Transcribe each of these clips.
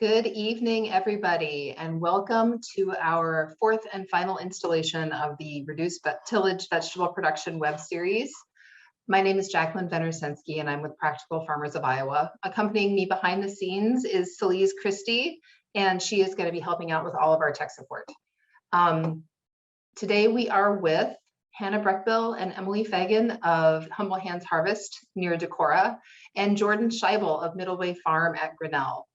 Good evening, everybody, and welcome to our fourth and final installation of the Reduced-Tillage Vegetable Production web series. My name is Jacqueline Venersensky, and I'm with Practical Farmers of Iowa. Accompanying me behind the scenes is Celise Christie, and she is going to be helping out with all of our tech support. Today we are with Hannah Breckbill and Emily Fagan of Humble Hands Harvest near Decorah, and Jordan Scheibel of Middleway Farm at Grinnell.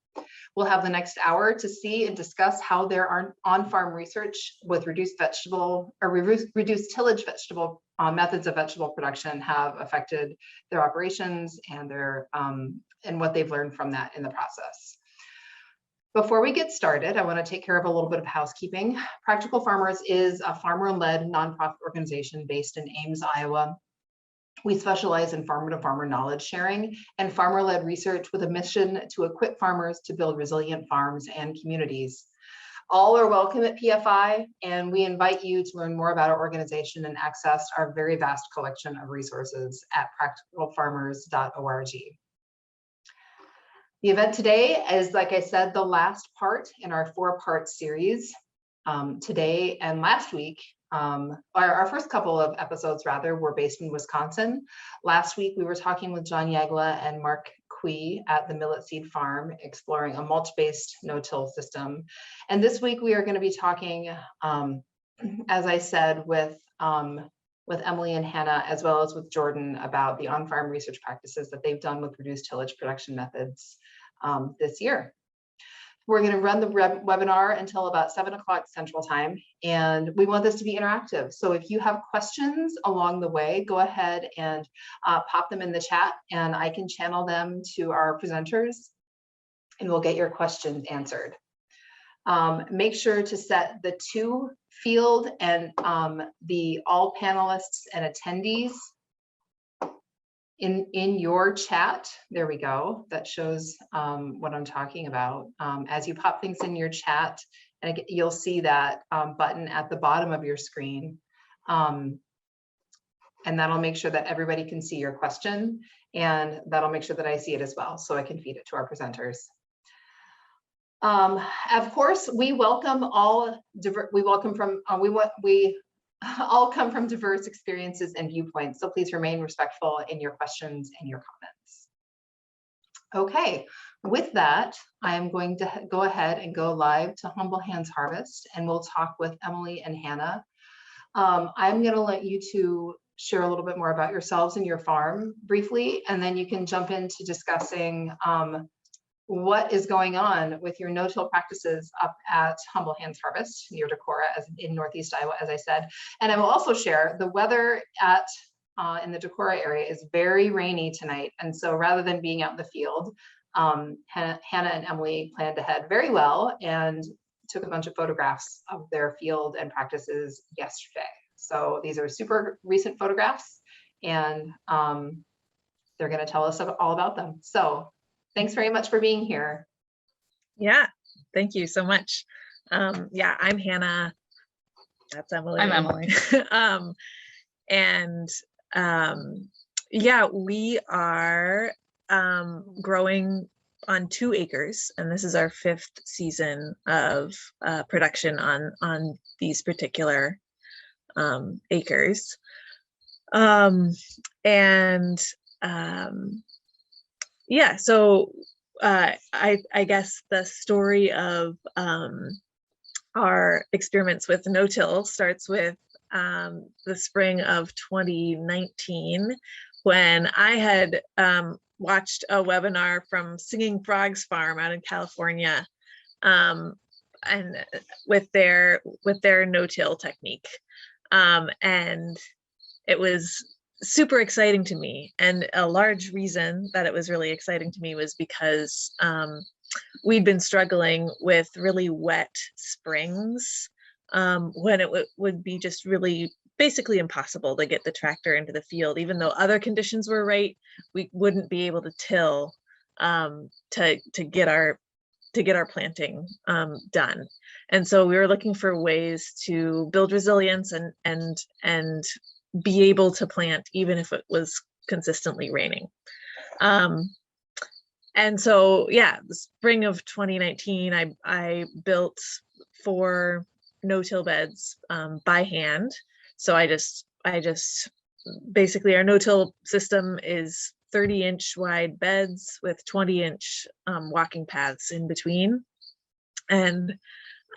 We'll have the next hour to see and discuss how their on-farm research with reduced-tillage vegetable methods of vegetable production have affected their operations and their and what they've learned from that in the process. Before we get started, I want to take care of a little bit of housekeeping. Practical Farmers is a farmer-led nonprofit organization based in Ames, Iowa. We specialize in farmer-to-farmer knowledge sharing and farmer-led research with a mission to equip farmers to build resilient farms and communities. All are welcome at PFI, and we invite you to learn more about our organization and access our very vast collection of resources at practicalfarmers.org. The event today is, like I said, the last part in our four-part series. Today and last week, our first couple of episodes rather were based in Wisconsin. Last week we were talking with John Yagla and Mark Quee at the Millet Seed Farm, exploring a mulch-based no-till system. And this week we are going to be talking, as I said, with Emily and Hannah, as well as with Jordan, about the on-farm research practices that they've done with reduced tillage production methods this year. We're going to run the webinar until about 7 o'clock Central Time, and we want this to be interactive. So if you have questions along the way, go ahead and pop them in the chat, and I can channel them to our presenters, and we'll get your questions answered. Make sure to set the to field and the all panelists and attendees in your chat. There we go. That shows what I'm talking about. As you pop things in your chat, and you'll see that button at the bottom of your screen. And that'll make sure that everybody can see your question, and that'll make sure that I see it as well, so I can feed it to our presenters. Of course, we welcome all. We all come from diverse experiences and viewpoints, so please remain respectful in your questions and your comments. Okay, with that, I am going to go ahead and go live to Humble Hands Harvest, and we'll talk with Emily and Hannah. I'm going to let you two share a little bit more about yourselves and your farm briefly, and then you can jump into discussing what is going on with your no-till practices up at Humble Hands Harvest near Decorah, in Northeast Iowa, as I said. And I will also share the weather at in the Decorah area is very rainy tonight, and so rather than being out in the field, Hannah and Emily planned ahead very well and took a bunch of photographs of their field and practices yesterday. So these are super recent photographs, and they're going to tell us all about them. So thanks very much for being here. Yeah, thank you so much. Yeah, I'm Hannah. That's Emily. I'm Emily. Yeah, we are growing on 2 acres, and this is our 5th season of production on these particular acres. Yeah, so I guess the story of our experiments with no-till starts with the spring of 2019, when I had watched a webinar from Singing Frogs Farm out in California, and with their no-till technique, and it was super exciting to me. And a large reason that it was really exciting to me was because we'd been struggling with really wet springs, when it would be just really basically impossible to get the tractor into the field. Even though other conditions were right, we wouldn't be able to till to get our planting done. And so we were looking for ways to build resilience and be able to plant even if it was consistently raining. And so, yeah, the spring of 2019, I built 4 no-till beds by hand. So I just basically, our no-till system is 30-inch wide beds with 20-inch walking paths in between. And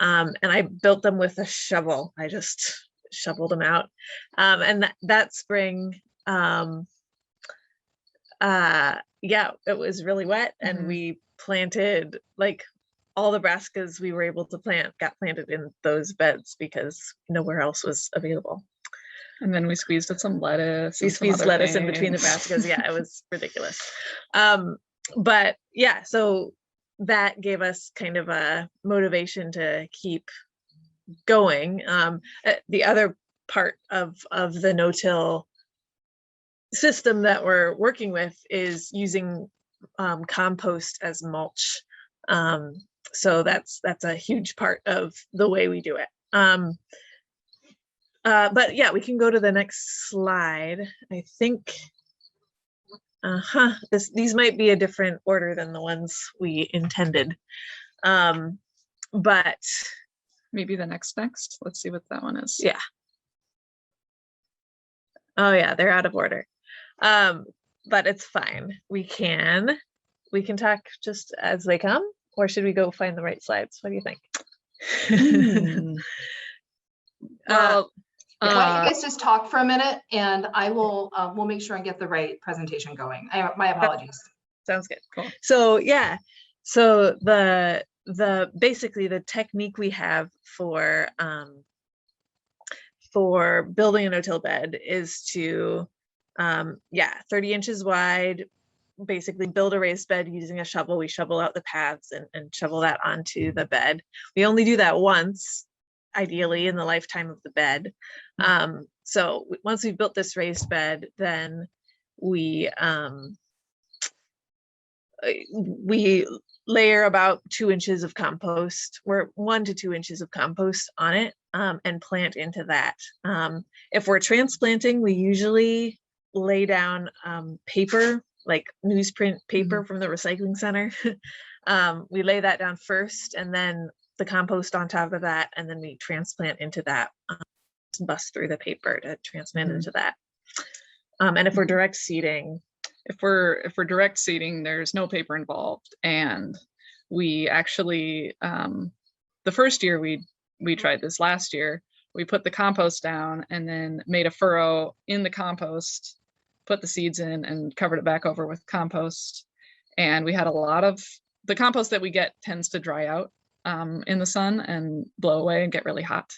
I built them with a shovel. I just shoveled them out. And that spring, yeah, it was really wet, and we planted, like, all the brassicas we were able to plant got planted in those beds because nowhere else was available. And then we squeezed in some lettuce. We squeezed lettuce in between the brassicas. Yeah, it was ridiculous. But yeah, so that gave us kind of a motivation to keep going. The other part of the no-till system that we're working with is using compost as mulch. So that's a huge part of the way we do it. But yeah, we can go to the next slide. I think, these might be a different order than the ones we intended. But maybe the next. Let's see what that one is. Yeah. Oh yeah, they're out of order. But it's fine. We can talk just as they come, or should we go find the right slides? What do you think? Well, why don't you guys just talk for a minute, and I will we'll make sure and get the right presentation going. My apologies. Sounds good. Cool. So yeah, so the basically the technique we have for building a no-till bed is to 30 inches wide, basically build a raised bed using a shovel. We shovel out the paths and shovel that onto the bed. We only do that once, ideally, in the lifetime of the bed. So once we've built this raised bed, then we layer about 2 inches of compost, or 1 to 2 inches of compost on it, and plant into that. If we're transplanting, we usually lay down paper, like newsprint paper from the recycling center. We lay that down first, and then the compost on top of that, and then we transplant into that. Bust through the paper to transplant into that. And if we're direct seeding, if we're direct seeding, there's no paper involved. And we actually, the first year we tried this, last year, we put the compost down and then made a furrow in the compost, put the seeds in, and covered it back over with compost. And we had a lot of, the compost that we get tends to dry out in the sun and blow away and get really hot.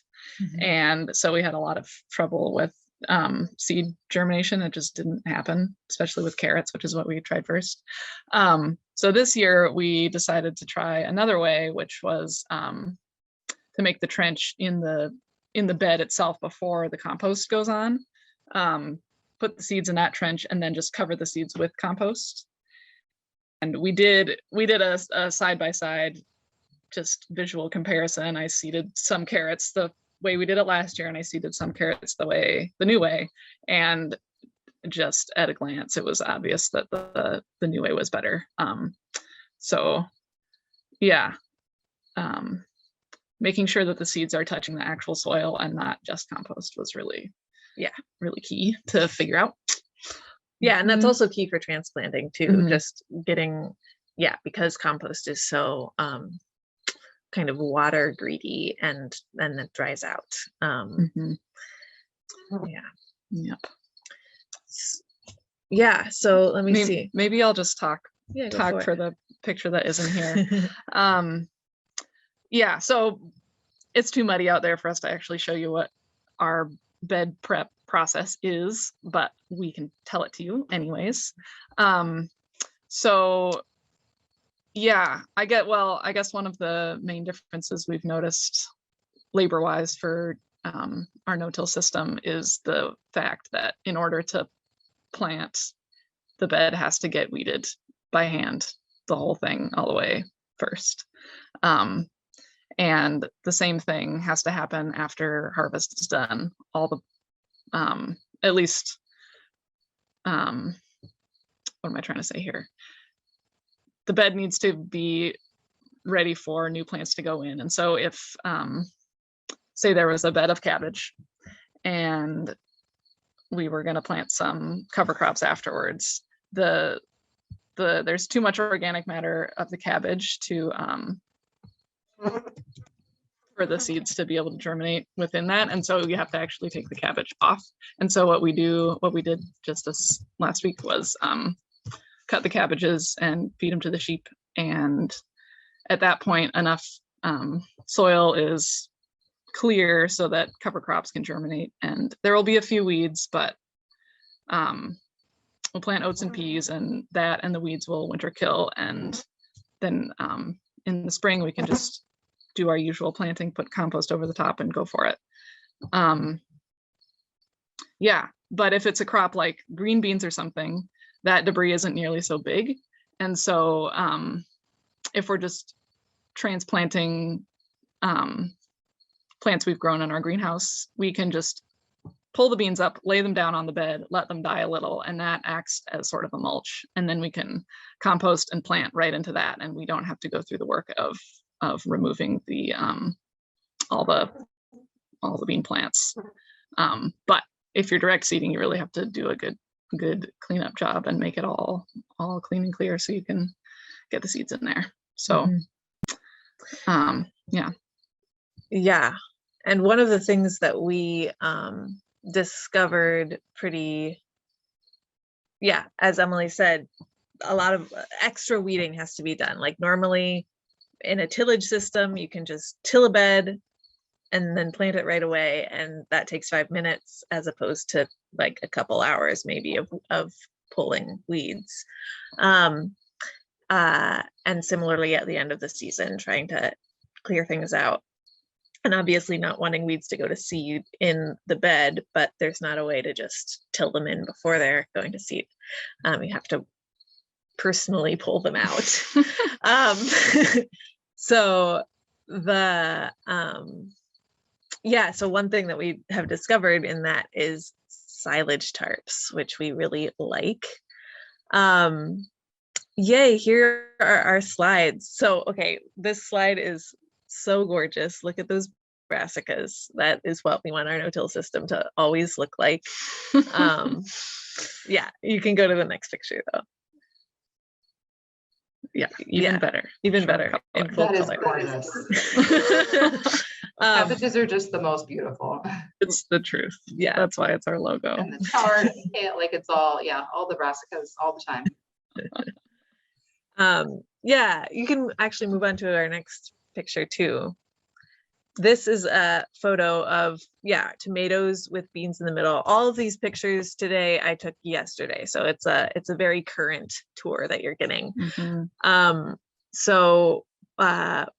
And so we had a lot of trouble with seed germination. It just didn't happen, especially with carrots, which is what we tried first. So this year we decided to try another way, which was to make the trench in the bed itself before the compost goes on. Put the seeds in that trench and then just cover the seeds with compost. And we did a side-by-side just visual comparison. I seeded some carrots the way we did it last year, and I seeded some carrots the new way, and just at a glance it was obvious that the new way was better. So yeah, making sure that the seeds are touching the actual soil and not just compost was really key to figure out. Yeah, and that's also key for transplanting too. Just getting, because compost is so kind of water greedy and then it dries out. Yeah, so let me see. Maybe I'll just talk for the picture that isn't here. Yeah, so it's too muddy out there for us to actually show you what our bed prep process is, but we can tell it to you anyways. So yeah, I guess one of the main differences we've noticed labor-wise for our no-till system is the fact that in order to plant, the bed has to get weeded by hand, the whole thing all the way first. And the same thing has to happen after harvest is done. All the, at least, what am I trying to say here? the bed needs to be ready for new plants to go in. And so if, say there was a bed of cabbage and we were going to plant some cover crops afterwards, there's too much organic matter of the cabbage to for the seeds to be able to germinate within that. And so you have to actually take the cabbage off. And so what we did just this last week was cut the cabbages and feed them to the sheep. And at that point, enough soil is clear so that cover crops can germinate. And there will be a few weeds, but we'll plant oats and peas, and the weeds will winter kill. And then in the spring, we can just do our usual planting, put compost over the top and go for it. Yeah, but if it's a crop like green beans or something, that debris isn't nearly so big. And so if we're just transplanting plants we've grown in our greenhouse, we can just pull the beans up, lay them down on the bed, let them die a little, and that acts as sort of a mulch. And then we can compost and plant right into that, and we don't have to go through the work of removing the all the bean plants. But if you're direct seeding, you really have to do a good cleanup job and make it all clean and clear so you can get the seeds in there. So yeah. And one of the things that we discovered as Emily said, a lot of extra weeding has to be done. Like normally in a tillage system, you can just till a bed and then plant it right away, and that takes 5 minutes as opposed to like a couple hours maybe of pulling weeds. And similarly at the end of the season, trying to clear things out. And obviously not wanting weeds to go to seed in the bed, but there's not a way to just till them in before they're going to seed. You have to personally pull them out. So one thing that we have discovered in that is silage tarps, which we really like. Yay, here are our slides. So, okay, this slide is so gorgeous. Look at those brassicas. That is what we want our no-till system to always look like. Yeah, you can go to the next picture though. Yeah, even better. Even better. In full That is color. gorgeous. Cabbages are just the most beautiful. It's the truth. Yeah, that's why it's our logo. And the chard, like it's all the brassicas all the time. Yeah, you can actually move on to our next picture too. This is a photo of tomatoes with beans in the middle. All of these pictures today I took yesterday, so it's a very current tour that you're getting. So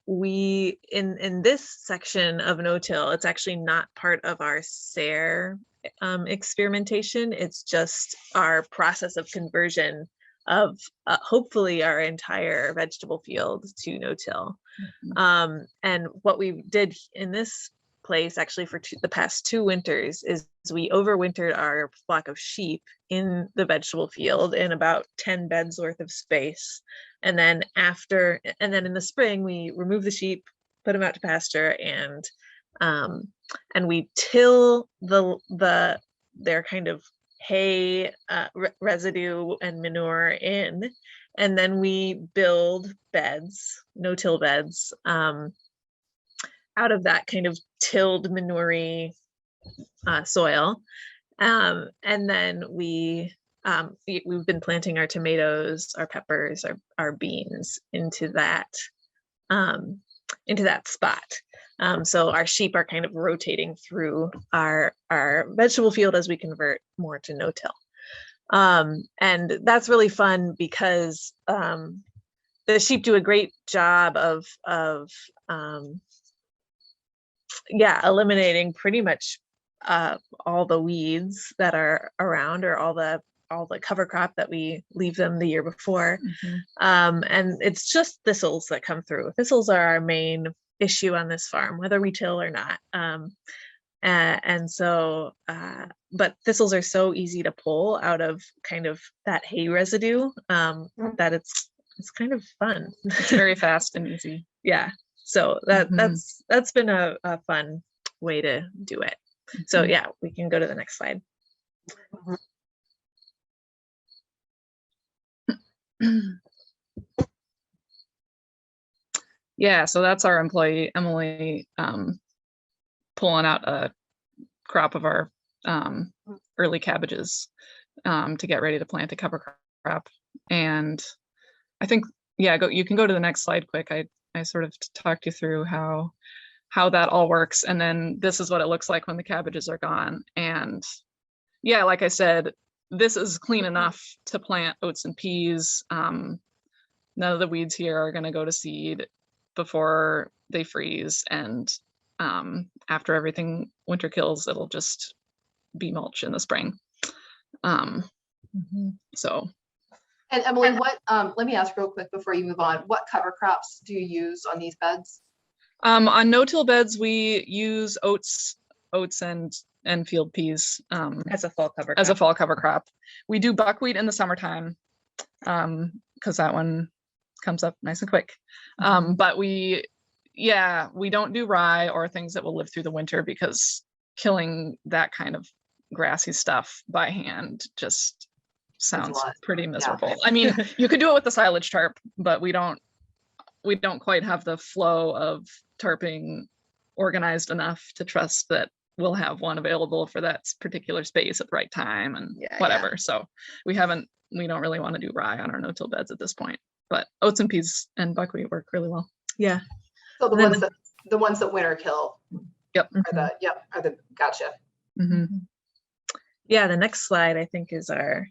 we in this section of no-till, it's actually not part of our SARE experimentation. It's just our process of conversion of hopefully our entire vegetable field to no-till. And what we did in this place actually for the past 2 winters is we overwintered our flock of sheep in the vegetable field in about 10 beds worth of space. And then in the spring, we remove the sheep, put them out to pasture, and we till their kind of hay residue and manure in, and then we build beds, no-till beds, out of that kind of tilled manure soil. And then we've been planting our tomatoes, our peppers, our beans into that spot. So our sheep are kind of rotating through our vegetable field as we convert more to no-till. And that's really fun because the sheep do a great job of eliminating pretty much all the weeds that are around, or all the cover crop that we leave them the year before. And it's just thistles that come through. Thistles are our main issue on this farm, whether we till or not. But thistles are so easy to pull out of kind of that hay residue that it's it's kind of fun. It's very fast and easy. Yeah. So Mhm. that's been a fun way to do it. So Mhm. yeah, we can go to the next slide. Yeah, so that's our employee, Emily, pulling out a crop of our early cabbages to get ready to plant a cover crop. And I think, yeah, you can go to the next slide quick. I sort of talked you through how that all works. And then this is what it looks like when the cabbages are gone. And yeah, like I said, this is clean enough to plant oats and peas. None of the weeds here are going to go to seed before they freeze. And after everything winter kills, it'll just be mulch in the spring. So. And Emily, what, let me ask real quick before you move on, what cover crops do you use on these beds? On no-till beds, we use oats and field peas As a fall cover as a crop. fall cover crop. We do buckwheat in the summertime because that one comes up nice and quick. But we don't do rye or things that will live through the winter, because killing that kind of grassy stuff by hand just sounds pretty miserable. Yeah. I mean, you could do it with the silage tarp, but we don't quite have the flow of tarping organized enough to trust that we'll have one available for that particular space at the right time and whatever. So we don't really want to do rye on our no-till beds at this point, but oats and peas and buckwheat work really well. Yeah. So the ones that winter kill. Yep. Are the gotcha. Mm-hmm. Yeah, the next slide I think is our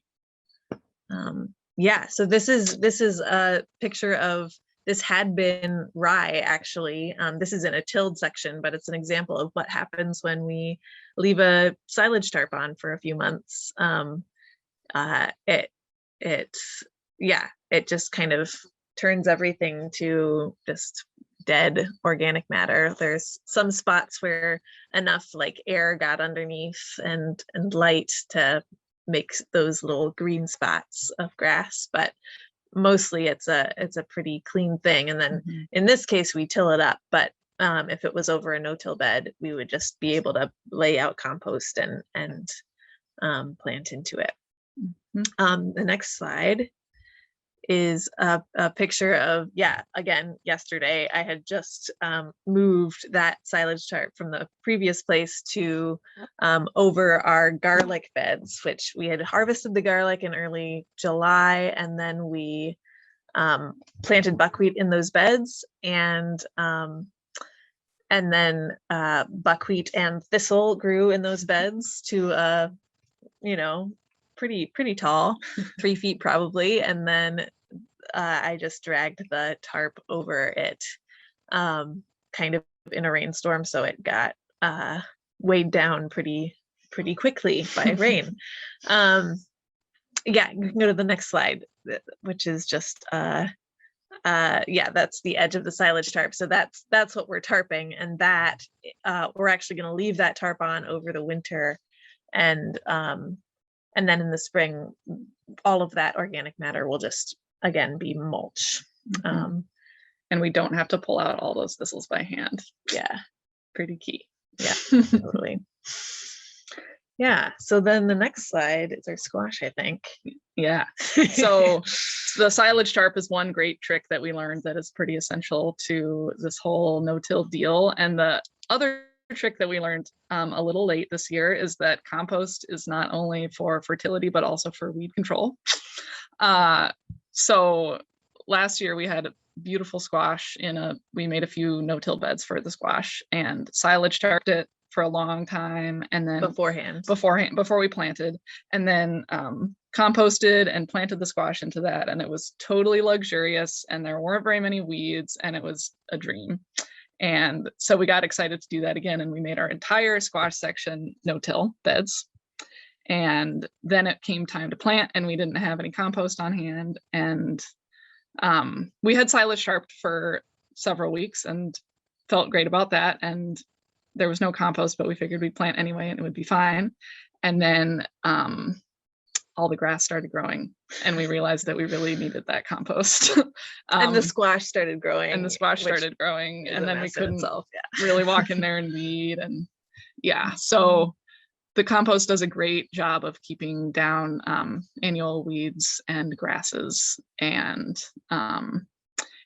yeah, so this is a picture of, this had been rye actually. This is in a tilled section, but it's an example of what happens when we leave a silage tarp on for a few months. It just kind of turns everything to just dead organic matter. There's some spots where enough like air got underneath and light to make those little green spots of grass, but mostly it's a pretty clean thing. And then in this case we till it up, but if it was over a no-till bed, we would just be able to lay out compost and plant into it. The next slide is a picture of, again, yesterday I had just moved that silage tarp from the previous place to over our garlic beds, which we had harvested the garlic in early July, and then we planted buckwheat in those beds, and then buckwheat and thistle grew in those beds to pretty tall, 3 feet probably. And then I just dragged the tarp over it kind of in a rainstorm, so it got weighed down pretty quickly by rain. You can go to the next slide, which is just that's the edge of the silage tarp. So that's what we're tarping, and that we're actually going to leave that tarp on over the winter, and then in the spring all of that organic matter will just again be mulch. And we don't have to pull out all those thistles by hand. Pretty key. Totally. So then the next slide is our squash, I think. So the silage tarp is one great trick that we learned that is pretty essential to this whole no-till deal. And the other trick that we learned a little late this year is that compost is not only for fertility, but also for weed control. So last year we had a beautiful squash we made a few no-till beds for the squash and silage tarped it for a long time, and then before we planted, and then composted and planted the squash into that, and it was totally luxurious, and there weren't very many weeds, and it was a dream. And so we got excited to do that again, and we made our entire squash section no-till beds. And then it came time to plant, and we didn't have any compost on hand, and we had silage tarped for several weeks and felt great about that, and there was no compost, but we figured we'd plant anyway and it would be fine. And then all the grass started growing, and we realized that we really needed that compost. And the squash started growing. And then we couldn't really walk in there and weed. And yeah, so the compost does a great job of keeping down annual weeds and grasses. And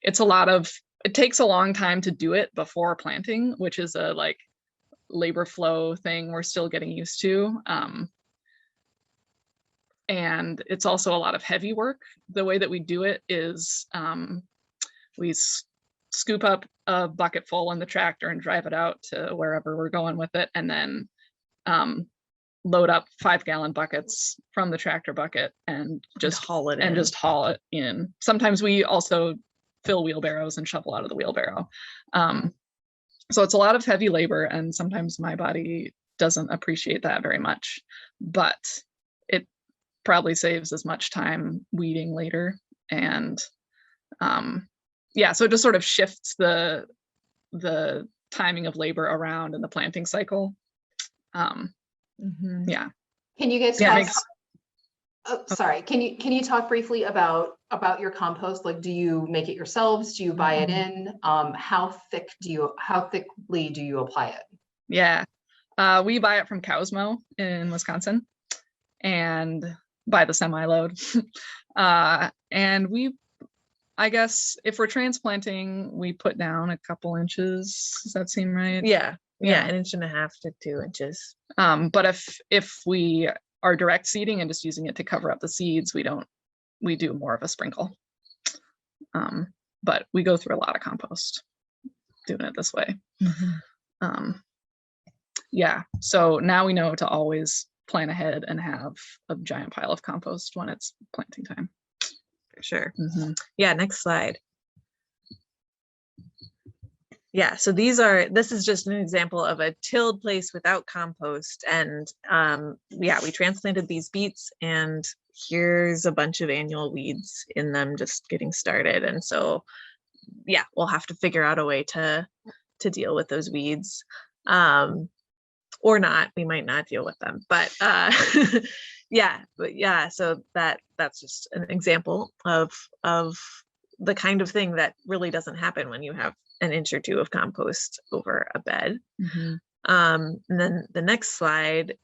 it takes a long time to do it before planting, which is a like labor flow thing we're still getting used to. And it's also a lot of heavy work. The way that we do it is we scoop up a bucket full in the tractor and drive it out to wherever we're going with it, and then load up 5-gallon buckets from the tractor bucket and just haul it in. Sometimes we also fill wheelbarrows and shovel out of the wheelbarrow. So it's a lot of heavy labor, and sometimes my body doesn't appreciate that very much, but it probably saves as much time weeding later. And yeah, so it just sort of shifts the timing of labor around in the planting cycle. Yeah. Can you guys sorry, can you talk briefly about your compost? Like, do you make it yourselves? Do you buy it in? How thickly do you apply it? Yeah, we buy it from Cowsmo in Wisconsin, and buy the semi-load. And I guess if we're transplanting, we put down a couple inches. Does that seem right? Yeah, 1.5 to 2 inches. But if we are direct seeding and just using it to cover up the seeds, we do more of a sprinkle. But we go through a lot of compost doing it this way. Yeah, so now we know to always plan ahead and have a giant pile of compost when it's planting time. For sure. Yeah, next slide. Yeah, so this is just an example of a tilled place without compost. And yeah, we transplanted these beets, and here's a bunch of annual weeds in them just getting started. And so, yeah, we'll have to figure out a way to deal with those weeds. Or not, we might not deal with them, but yeah, so that's just an example of the kind of thing that really doesn't happen when you have an inch or two of compost over a bed. And then the next slide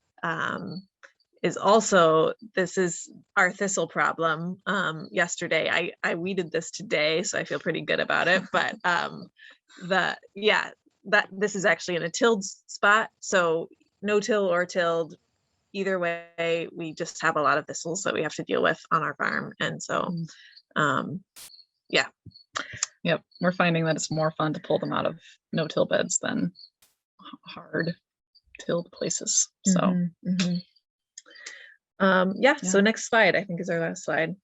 is also, this is our thistle problem. Yesterday, I weeded this today, so I feel pretty good about it, but this is actually in a tilled spot, so no till or tilled, either way, we just have a lot of thistles that we have to deal with on our farm. And so yeah. Yep, we're finding that it's more fun to pull them out of no-till beds than hard tilled places. So yeah, so next slide, I think, is our last slide.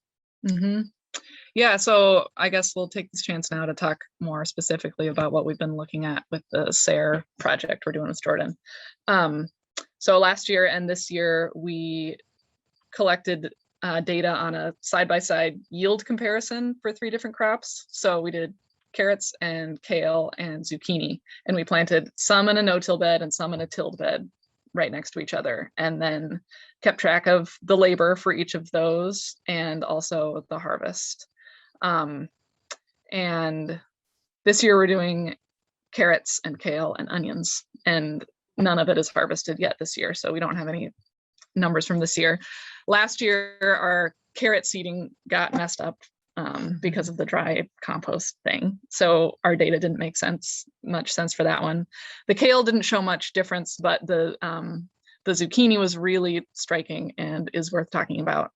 Yeah, so I guess we'll take this chance now to talk more specifically about what we've been looking at with the SARE project we're doing with Jordan. So last year and this year, we collected data on a side-by-side yield comparison for 3 different crops. So we did carrots and kale and zucchini, and we planted some in a no-till bed and some in a tilled bed right next to each other, and then kept track of the labor for each of those and also the harvest. And this year we're doing carrots and kale and onions, and none of it is harvested yet this year, so we don't have any numbers from this year. Last year our carrot seeding got messed up because of the dry compost thing, so our data didn't make much sense for that one. The kale didn't show much difference, but the zucchini was really striking and is worth talking about.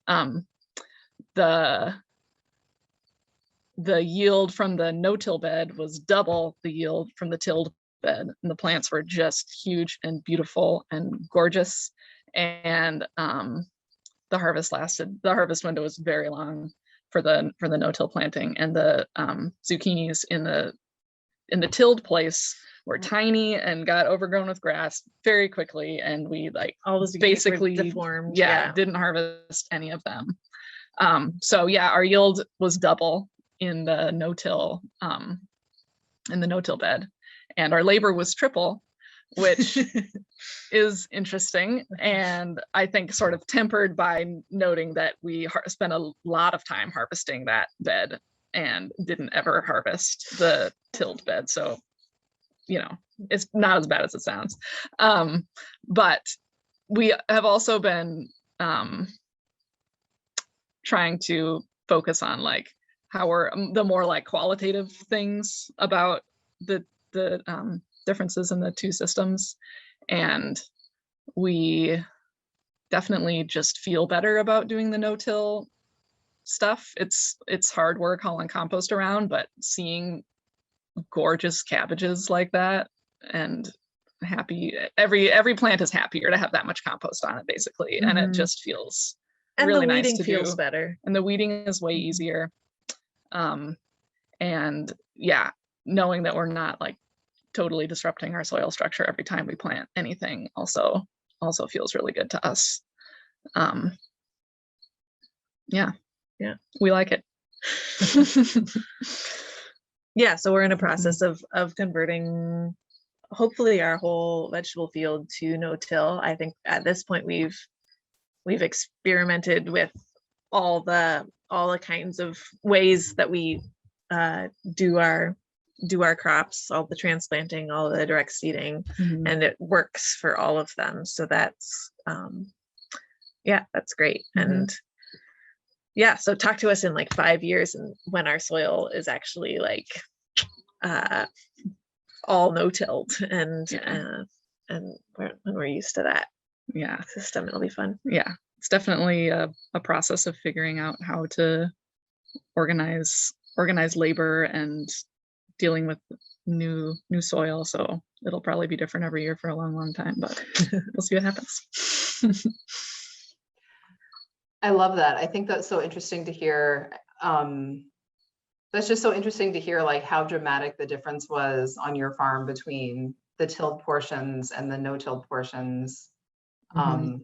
The yield from the no-till bed was double the yield from the tilled bed, and the plants were just huge and beautiful and gorgeous. And the harvest window was very long for the no-till planting, and the zucchinis in the tilled place were tiny and got overgrown with grass very quickly, and we basically deformed. Didn't harvest any of them. So yeah, our yield was double in the no-till bed, and our labor was triple, which is interesting. And I think sort of tempered by noting that we spent a lot of time harvesting that bed and didn't ever harvest the tilled bed. So, you know, it's not as bad as it sounds. But we have also been trying to focus on like how we're the more like qualitative things about the differences in the two systems. And we definitely just feel better about doing the no-till stuff. It's hard work hauling compost around, but seeing gorgeous cabbages like that and happy, every plant is happier to have that much compost on it basically. And it just feels really nice to do. And the weeding feels better. And the weeding is way easier. And yeah, knowing that we're not like totally disrupting our soil structure every time we plant anything also feels really good to us. Yeah, we like it. Yeah, so we're in a process of converting hopefully our whole vegetable field to no-till. I think at this point we've experimented with all the kinds of ways that we do our crops, all the transplanting, all the direct seeding, and it works for all of them. So that's that's great. And yeah, so talk to us in like 5 years and when our soil is actually like all no-tilled and when we're used to that system, it'll be fun. Yeah, it's definitely a process of figuring out how to organize labor and dealing with new soil. So it'll probably be different every year for a long time, but we'll see what happens. I love that. I think that's so interesting to hear. That's just so interesting to hear like how dramatic the difference was on your farm between the tilled portions and the no-tilled portions in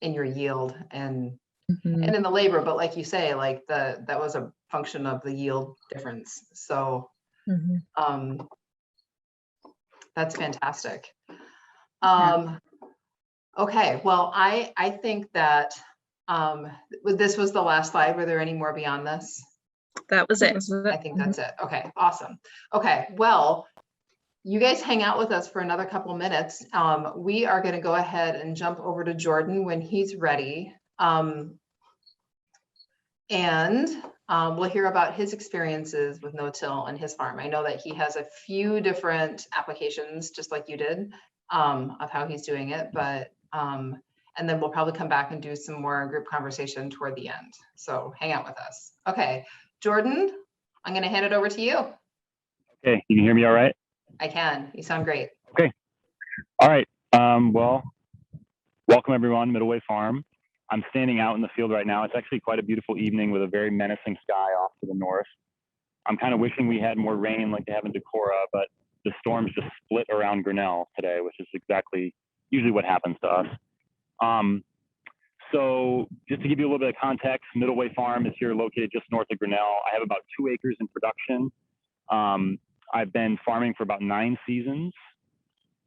your yield and in the labor. But like you say, like that was a function of the yield difference. So that's fantastic. Okay, well, I think that this was the last slide. Were there any more beyond this? That was it. I think that's it. Okay, awesome. Okay, well, you guys hang out with us for another couple minutes. We are going to go ahead and jump over to Jordan when he's ready. And we'll hear about his experiences with no-till on his farm. I know that he has a few different applications, just like you did, of how he's doing it, but and then we'll probably come back and do some more group conversation toward the end. So hang out with us. Okay, Jordan, I'm going to hand it over to you. Okay, you can hear me all right? I can. You sound great. Okay. All right. Well, welcome everyone, Middle Way Farm. I'm standing out in the field right now. It's actually quite a beautiful evening with a very menacing sky off to the north. I'm kind of wishing we had more rain like they have in Decorah, but the storms just split around Grinnell today, which is exactly usually what happens to us. So just to give you a little bit of context, Middle Way Farm is here located just north of Grinnell. I have about 2 acres in production. I've been farming for about 9 seasons.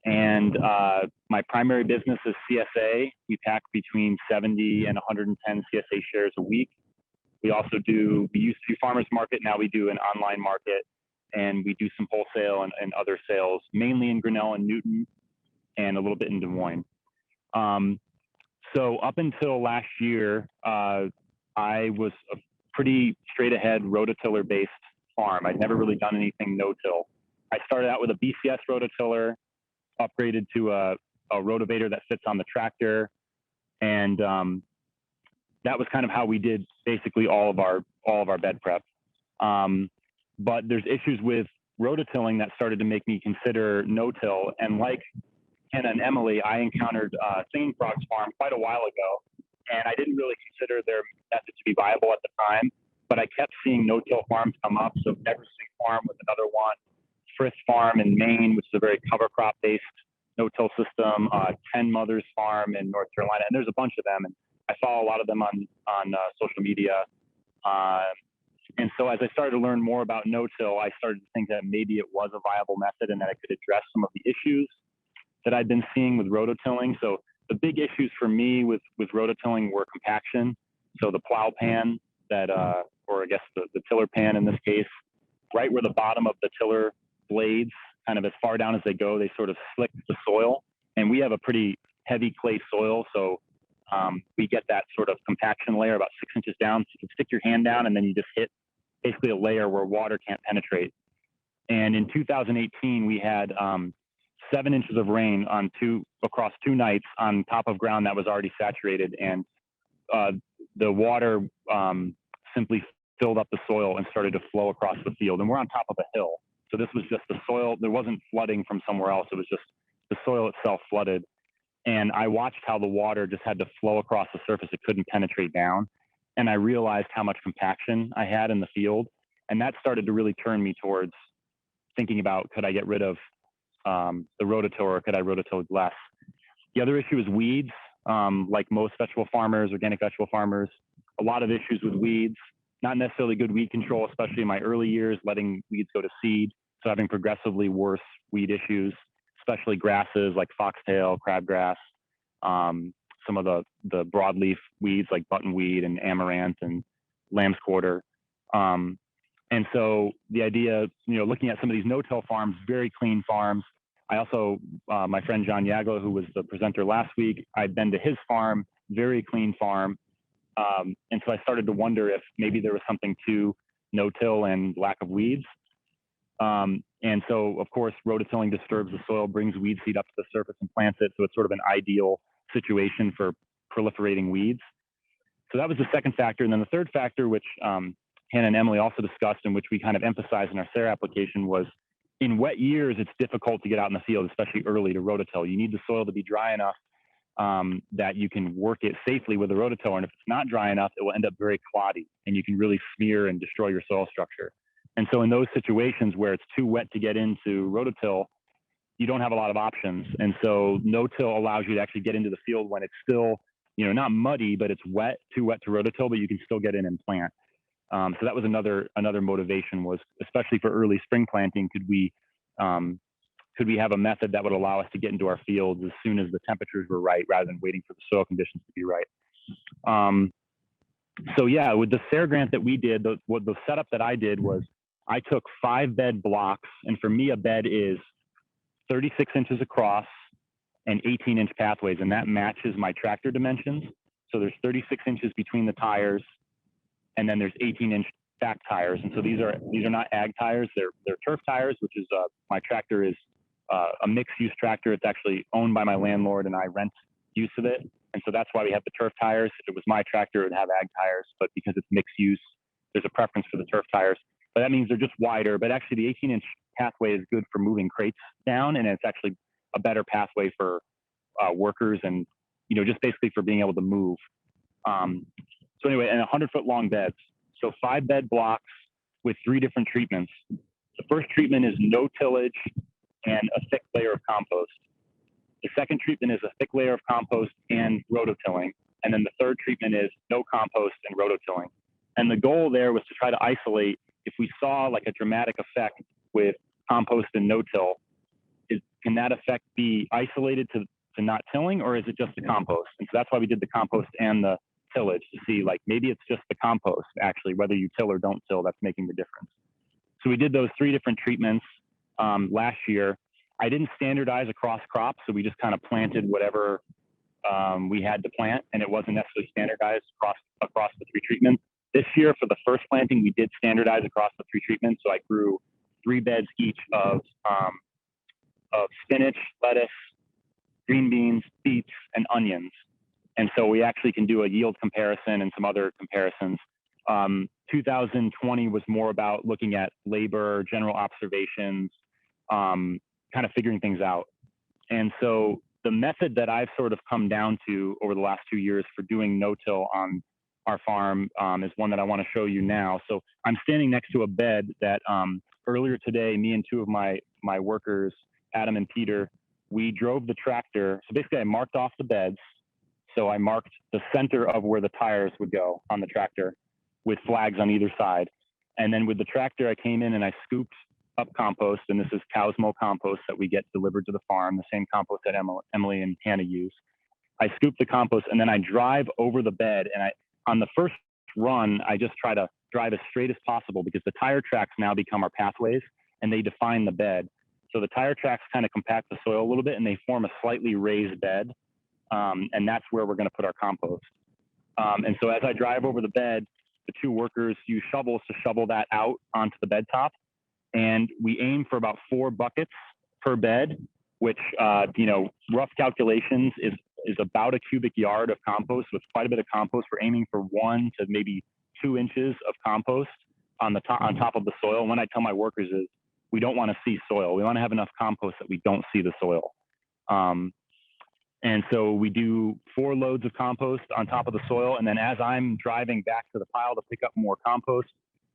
And my primary business is CSA. We pack between 70 and 110 CSA shares a week. We also do, we used to do farmers market, now we do an online market, and we do some wholesale and other sales, mainly in Grinnell and Newton, and a little bit in Des Moines. So up until last year, I was a pretty straight ahead rototiller based farm. I'd never really done anything no-till. I started out with a BCS rototiller, upgraded to a rotavator that fits on the tractor, and that was kind of how we did basically all of our bed prep. But there's issues with rototilling that started to make me consider no-till, and like Ken and Emily, I encountered Singing Frog's farm quite a while ago, and I didn't really consider their method to be viable at the time, but I kept seeing no-till farms come up. So Neversink Farm was another one, Frith Farm in Maine, which is a very cover crop based no-till system, 10 Mothers Farm in North Carolina, and there's a bunch of them, and I saw a lot of them on social media. And so as I started to learn more about no-till, I started to think that maybe it was a viable method and that it could address some of the issues. that I'd been seeing with rototilling. So the big issues for me with rototilling were compaction. So the plow pan that, or I guess the tiller pan in this case, right where the bottom of the tiller blades, kind of as far down as they go, they sort of slick the soil. And we have a pretty heavy clay soil. So we get that sort of compaction layer about 6 inches down. So you can stick your hand down and then you just hit basically a layer where water can't penetrate. And in 2018, we had 7 inches of rain across 2 nights on top of ground that was already saturated. And the water simply filled up the soil and started to flow across the field. And we're on top of a hill. So this was just the soil. There wasn't flooding from somewhere else. It was just the soil itself flooded. And I watched how the water just had to flow across the surface. It couldn't penetrate down. And I realized how much compaction I had in the field. And that started to really turn me towards thinking about, could I get rid of the rototiller, or could I rototill less? The other issue is weeds. Like most vegetable farmers, organic vegetable farmers, a lot of issues with weeds, not necessarily good weed control, especially in my early years, letting weeds go to seed. So having progressively worse weed issues, especially grasses like foxtail, crabgrass, some of the broadleaf weeds like buttonweed and amaranth and lamb's quarter. And so the idea, looking at some of these no-till farms, very clean farms. I also, my friend John Yaglo, who was the presenter last week, I'd been to his farm, very clean farm. And so I started to wonder if maybe there was something to no-till and lack of weeds. And so, of course, rototilling disturbs the soil, brings weed seed up to the surface and plants it. So it's sort of an ideal situation for proliferating weeds. So that was the second factor. And then the third factor, which Hannah and Emily also discussed, and which we kind of emphasized in our SARE application, was in wet years, it's difficult to get out in the field, especially early, to rototill. You need the soil to be dry enough that you can work it safely with a rototiller. And if it's not dry enough, it will end up very cloddy, and you can really smear and destroy your soil structure. And so in those situations where it's too wet to get into rototill, you don't have a lot of options. And so no-till allows you to actually get into the field when it's still, not muddy, but it's wet, too wet to rototill, but you can still get in and plant. So that was another motivation, was especially for early spring planting, could we have a method that would allow us to get into our fields as soon as the temperatures were right, rather than waiting for the soil conditions to be right. So yeah, with the SARE grant that we did, the setup that I did was I took 5 bed blocks, and for me, a bed is 36 inches across and 18-inch pathways, and that matches my tractor dimensions. So there's 36 inches between the tires, and then there's 18-inch back tires. And so these are not ag tires; they're turf tires, which is my tractor is a mixed-use tractor. It's actually owned by my landlord, and I rent use of it. And so that's why we have the turf tires. If it was my tractor, it would have ag tires, but because it's mixed use, there's a preference for the turf tires. But that means they're just wider. But actually, the 18-inch pathway is good for moving crates down, and it's actually a better pathway for workers and just basically for being able to move. So anyway, and 100-foot long beds. So 5 bed blocks with 3 different treatments. The first treatment is no tillage and a thick layer of compost. The second treatment is a thick layer of compost and rototilling. And then the third treatment is no compost and rototilling. And the goal there was to try to isolate if we saw like a dramatic effect with compost and no-till. Can that effect be isolated to not tilling, or is it just the compost? And so that's why we did the compost and the tillage, to see like maybe it's just the compost, actually, whether you till or don't till, that's making the difference. So we did those 3 different treatments last year. I didn't standardize across crops, so we just kind of planted whatever we had to plant, and it wasn't necessarily standardized across the 3 treatments. This year, for the first planting, we did standardize across the 3 treatments. So I grew 3 beds each of spinach, lettuce, green beans, beets, and onions. And so we actually can do a yield comparison and some other comparisons. 2020 was more about looking at labor, general observations, kind of figuring things out. And so the method that I've sort of come down to over the last 2 years for doing no-till on our farm is one that I want to show you now. So I'm standing next to a bed that earlier today, me and 2 of my workers, Adam and Peter, we drove the tractor. So basically I marked off the beds. So I marked the center of where the tires would go on the tractor with flags on either side. And then with the tractor, I came in and I scooped up compost, and this is Cosmo compost that we get delivered to the farm, the same compost that Emily and Hannah use. I scoop the compost and then I drive over the bed, and on the first run, I just try to drive as straight as possible because the tire tracks now become our pathways and they define the bed. So the tire tracks kind of compact the soil a little bit and they form a slightly raised bed. And that's where we're going to put our compost. And so as I drive over the bed, the two workers use shovels to shovel that out onto the bed top. And we aim for about 4 buckets per bed, which, rough calculations is about a cubic yard of compost. With quite a bit of compost, we're aiming for 1 to maybe 2 inches of compost on top of the soil. And what I tell my workers is we don't want to see soil. We want to have enough compost that we don't see the soil. And so we do 4 loads of compost on top of the soil. And then as I'm driving back to the pile to pick up more compost,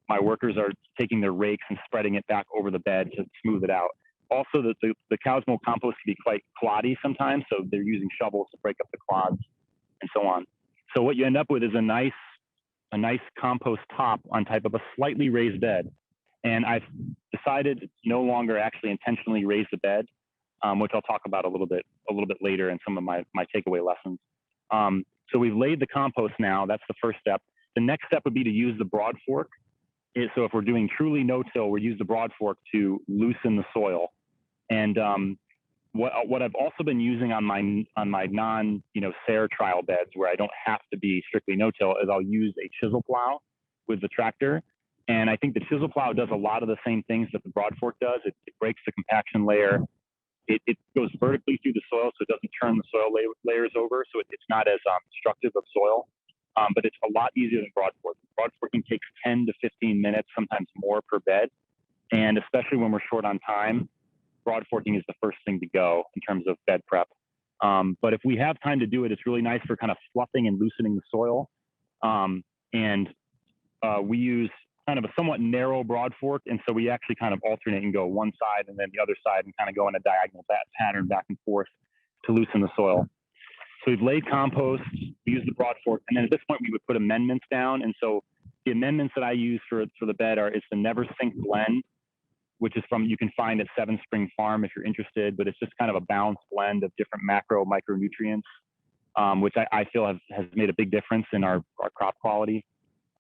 my workers are taking their rakes and spreading it back over the bed to smooth it out. Also, the Cosmo compost can be quite cloddy sometimes, so they're using shovels to break up the clods and so on. So what you end up with is a nice compost top on top of a slightly raised bed. And I've decided to no longer actually intentionally raise the bed, which I'll talk about a little bit later in some of my takeaway lessons. So we've laid the compost now. That's the first step. The next step would be to use the broad fork. So if we're doing truly no-till, we use the broad fork to loosen the soil. And what I've also been using on my non SARE trial beds where I don't have to be strictly no-till is I'll use a chisel plow with the tractor. And I think the chisel plow does a lot of the same things that the broad fork does. It breaks the compaction layer. It goes vertically through the soil, so it doesn't turn the soil layers over. So it's not as destructive of soil. But it's a lot easier than broad fork. Broad forking takes 10 to 15 minutes, sometimes more per bed. And especially when we're short on time, broad forking is the first thing to go in terms of bed prep. But if we have time to do it, it's really nice for kind of fluffing and loosening the soil. We use kind of a somewhat narrow broad fork. And so we actually kind of alternate and go one side and then the other side and kind of go in a diagonal pattern back and forth to loosen the soil. So we've laid compost, we use the broad fork, and then at this point we would put amendments down. And so the amendments that I use for the bed it's the Never Sink blend, which is you can find at Seven Spring Farm if you're interested, but it's just kind of a balanced blend of different micronutrients, which I feel has made a big difference in our crop quality.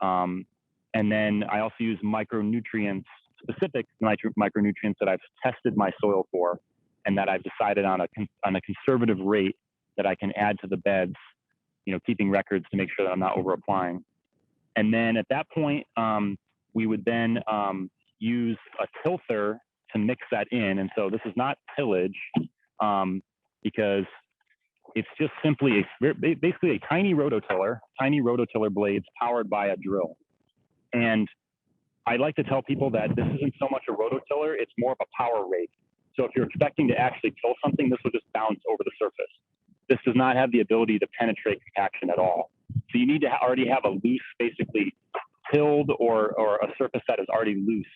And then I also use specific micronutrients that I've tested my soil for and that I've decided on a conservative rate that I can add to the beds, keeping records to make sure that I'm not over applying. And then at that point, we would then use a tilther to mix that in. And so this is not tillage because it's just simply basically a tiny rototiller blades powered by a drill. And I like to tell people that this isn't so much a rototiller, it's more of a power rake. So if you're expecting to actually till something, this will just bounce over the surface. This does not have the ability to penetrate compaction at all. So you need to already have a loose, basically tilled or a surface that is already loose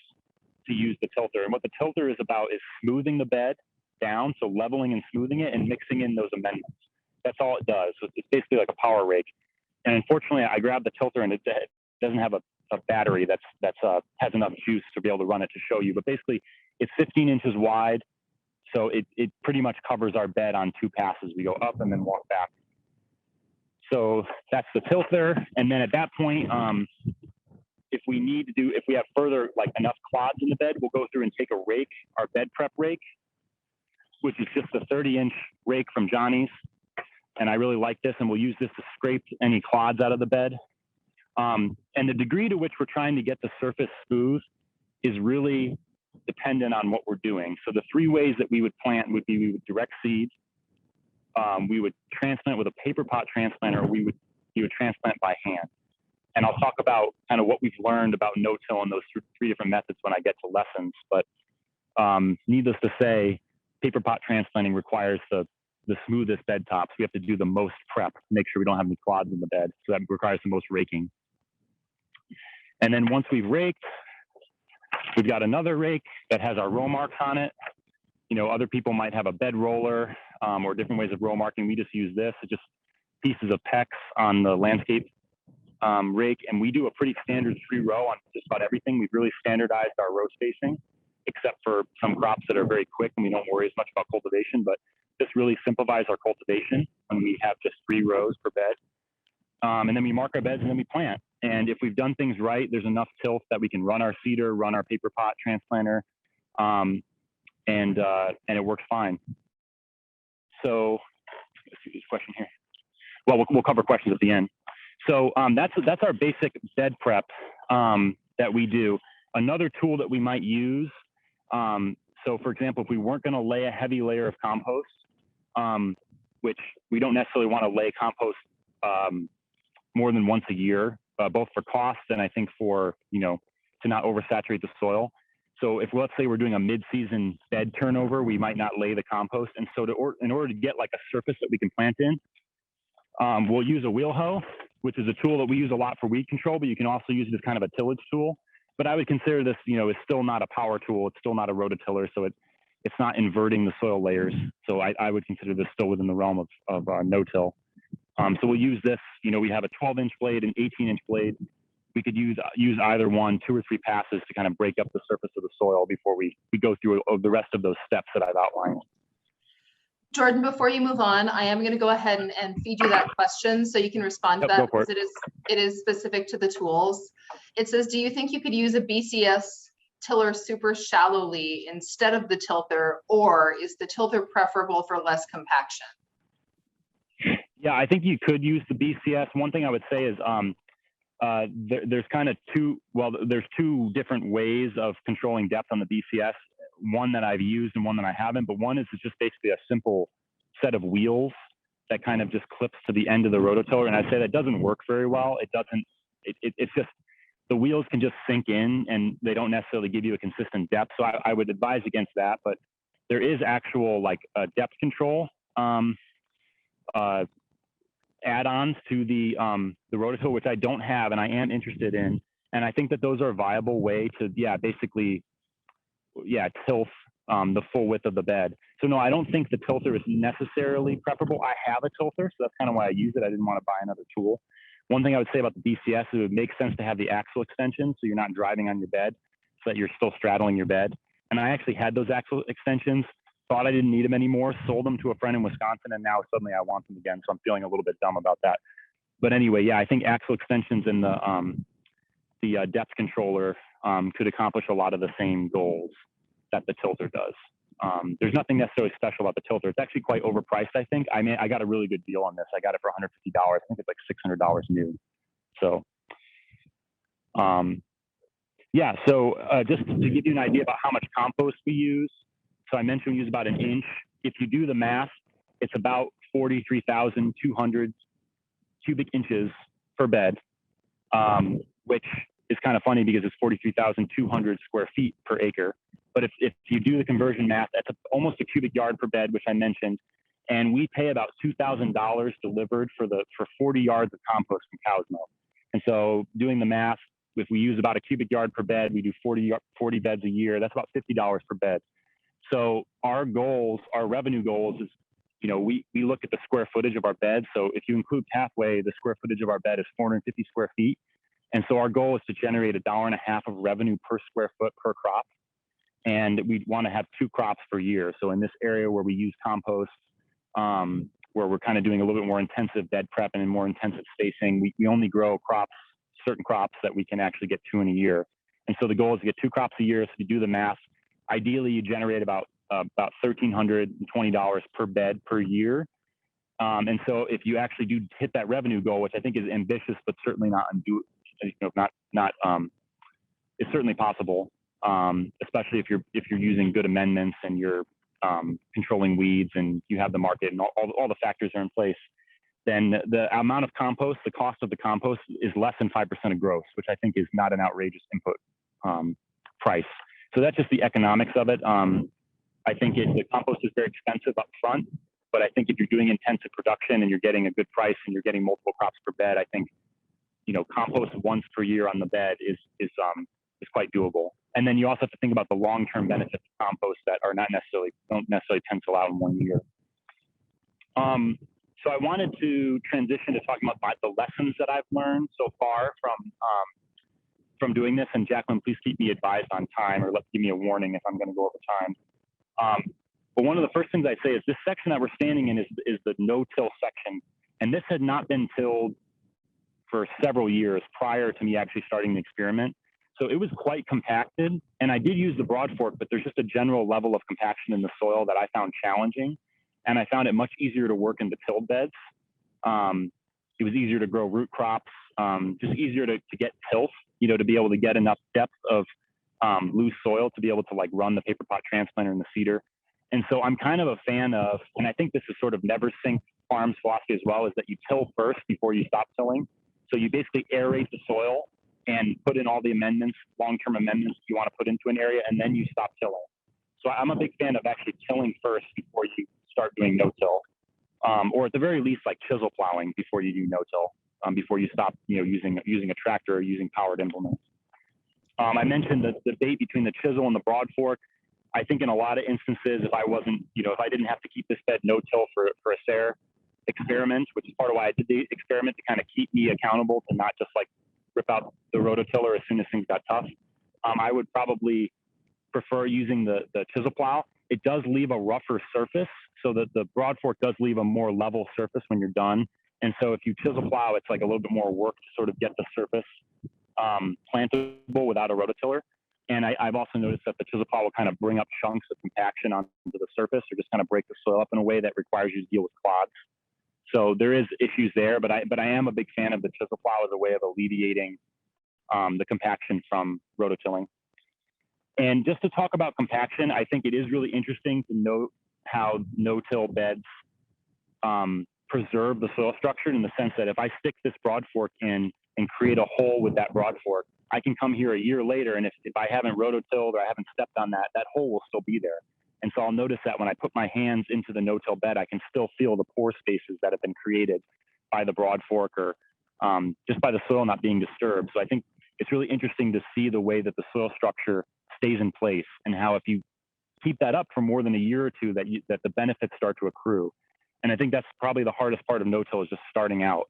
to use the tilter. And what the tilter is about is smoothing the bed down, so leveling and smoothing it and mixing in those amendments. That's all it does. So it's basically like a power rake. And unfortunately, I grabbed the tilter and it doesn't have a battery that has enough juice to be able to run it to show you. But basically, it's 15 inches wide. So it pretty much covers our bed on 2 passes. We go up and then walk back. So that's the tilter. And then at that point, if we have further, like enough clods in the bed, we'll go through and take a rake, our bed prep rake, which is just a 30-inch rake from Johnny's. And I really like this, and we'll use this to scrape any clods out of the bed. And the degree to which we're trying to get the surface smooth is really dependent on what we're doing. So the 3 ways that we would plant would be we would direct seed, we would transplant with a paper pot transplanter, or we would transplant by hand. And I'll talk about kind of what we've learned about no-till and those 3 different methods when I get to lessons. But needless to say, paper pot transplanting requires the smoothest bed tops. We have to do the most prep to make sure we don't have any clods in the bed. So that requires the most raking. And then once we've raked, we've got another rake that has our row marks on it. Other people might have a bed roller or different ways of row marking. We just use this. It's just pieces of PEX on the landscape rake. And we do a pretty standard 3 row on just about everything. We've really standardized our row spacing, except for some crops that are very quick and we don't worry as much about cultivation. But this really simplifies our cultivation when we have just 3 rows per bed. And then we mark our beds and then we plant. And if we've done things right, there's enough tilth that we can run our seeder, run our paper pot transplanter, and it works fine. So let's see this question here. Well, we'll cover questions at the end. So that's our basic bed prep that we do. Another tool that we might use. So for example, if we weren't going to lay a heavy layer of compost, which we don't necessarily want to lay compost more than once a year, both for cost and I think for, to not oversaturate the soil. So if let's say we're doing a mid-season bed turnover, we might not lay the compost. And so in order to get like a surface that we can plant in, we'll use a wheel hoe, which is a tool that we use a lot for weed control, but you can also use it as kind of a tillage tool. But I would consider this, it's still not a power tool. It's still not a rototiller. So it's not inverting the soil layers. So I would consider this still within the realm of no-till. So we'll use this, we have a 12-inch blade, an 18-inch blade. We could use either one, 2 or 3 passes to kind of break up the surface of the soil before we go through the rest of those steps that I've outlined. Jordan, before you move on, I am going to go ahead and feed you that question so you can respond to that because it is specific to the tools. It says, do you think you could use a BCS tiller super shallowly instead of the tilther, or is the tilther preferable for less compaction? Yeah, I think you could use the BCS. One thing I would say is there's kind of there's 2 different ways of controlling depth on the BCS. One that I've used and one that I haven't, but one is just basically a simple set of wheels that kind of just clips to the end of the rototiller. And I'd say that doesn't work very well. It's just, the wheels can just sink in and they don't necessarily give you a consistent depth. So I would advise against that, but there is actual like depth control add-ons to the rototiller, which I don't have and I am interested in. And I think that those are a viable way to, basically, tilth the full width of the bed. So no, I don't think the tilter is necessarily preferable. I have a tilter, so that's kind of why I use it. I didn't want to buy another tool. One thing I would say about the BCS is it would make sense to have the axle extension so you're not driving on your bed, so that you're still straddling your bed. And I actually had those axle extensions, thought I didn't need them anymore, sold them to a friend in Wisconsin, and now suddenly I want them again. So I'm feeling a little bit dumb about that. But anyway, I think axle extensions and the depth controller could accomplish a lot of the same goals that the tilter does. There's nothing necessarily special about the tilter. It's actually quite overpriced, I think. I mean, I got a really good deal on this. I got it for $150. I think it's like $600 new. So, just to give you an idea about how much compost we use. So I mentioned we use about 1 inch. If you do the math, it's about 43,200 cubic inches per bed, which is kind of funny because it's 43,200 square feet per acre. But if you do the conversion math, that's almost a cubic yard per bed, which I mentioned. And we pay about $2,000 delivered for 40 yards of compost from cow's milk. And so doing the math, if we use about a cubic yard per bed, we do 40 beds a year. That's about $50 per bed. So our revenue goals is, we look at the square footage of our bed. So if you include pathway, the square footage of our bed is 450 square feet. And so our goal is to generate $1.50 of revenue per square foot per crop. And we want to have 2 crops per year. So in this area where we use compost, where we're kind of doing a little bit more intensive bed prep and more intensive spacing, we only grow certain crops that we can actually get 2 in a year. And so the goal is to get 2 crops a year. So if you do the math, ideally you generate about $1,320 per bed per year. And so if you actually do hit that revenue goal, which I think is ambitious, but certainly not it's certainly possible. Especially if you're using good amendments and you're controlling weeds and you have the market and all the factors are in place, then the amount of compost, the cost of the compost is less than 5% of gross, which I think is not an outrageous input price. So that's just the economics of it. I think the compost is very expensive up front, but I think if you're doing intensive production and you're getting a good price and you're getting multiple crops per bed, I think compost once per year on the bed is quite doable. And then you also have to think about the long-term benefits of compost that don't necessarily pencil out in 1 year. So I wanted to transition to talking about the lessons that I've learned so far from doing this. And Jacqueline, please keep me advised on time, or give me a warning if I'm going to go over time. But one of the first things I say is this section that we're standing in is the no-till section. And this had not been tilled for several years prior to me actually starting the experiment. So it was quite compacted. And I did use the broad fork, but there's just a general level of compaction in the soil that I found challenging. And I found it much easier to work in the tilled beds. It was easier to grow root crops, just easier to get tilth, to be able to get enough depth of loose soil to be able to like run the paper pot transplanter and the seeder. And so I'm kind of a fan of, and I think this is sort of never sink farms philosophy as well, is that you till first before you stop tilling. So you basically aerate the soil and put in all the amendments, long-term amendments you want to put into an area, and then you stop tilling. So I'm a big fan of actually tilling first before you start doing no-till, or at the very least, like chisel plowing before you do no-till, before you stop, using a tractor or using powered implements. I mentioned the debate between the chisel and the broad fork. I think in a lot of instances, if I wasn't, if I didn't have to keep this bed no-till for a SARE experiment, which is part of why I did the experiment, to kind of keep me accountable to not just like rip out the rototiller as soon as things got tough, I would probably prefer using the chisel plow. It does leave a rougher surface, so that the broad fork does leave a more level surface when you're done. And so if you chisel plow, it's like a little bit more work to sort of get the surface plantable without a rototiller. And I've also noticed that the chisel plow will kind of bring up chunks of compaction onto the surface, or just kind of break the soil up in a way that requires you to deal with clods. So there is issues there, but I am a big fan of the chisel plow as a way of alleviating the compaction from rototilling. And just to talk about compaction, I think it is really interesting to note how no-till beds preserve the soil structure, in the sense that if I stick this broad fork in and create a hole with that broad fork, I can come here a year later, and if I haven't rototilled or I haven't stepped on that hole will still be there. And so I'll notice that when I put my hands into the no-till bed, I can still feel the pore spaces that have been created by the broad fork, or just by the soil not being disturbed. So I think it's really interesting to see the way that the soil structure stays in place, and how if you keep that up for more than a year or two, that the benefits start to accrue. And I think that's probably the hardest part of no-till, is just starting out.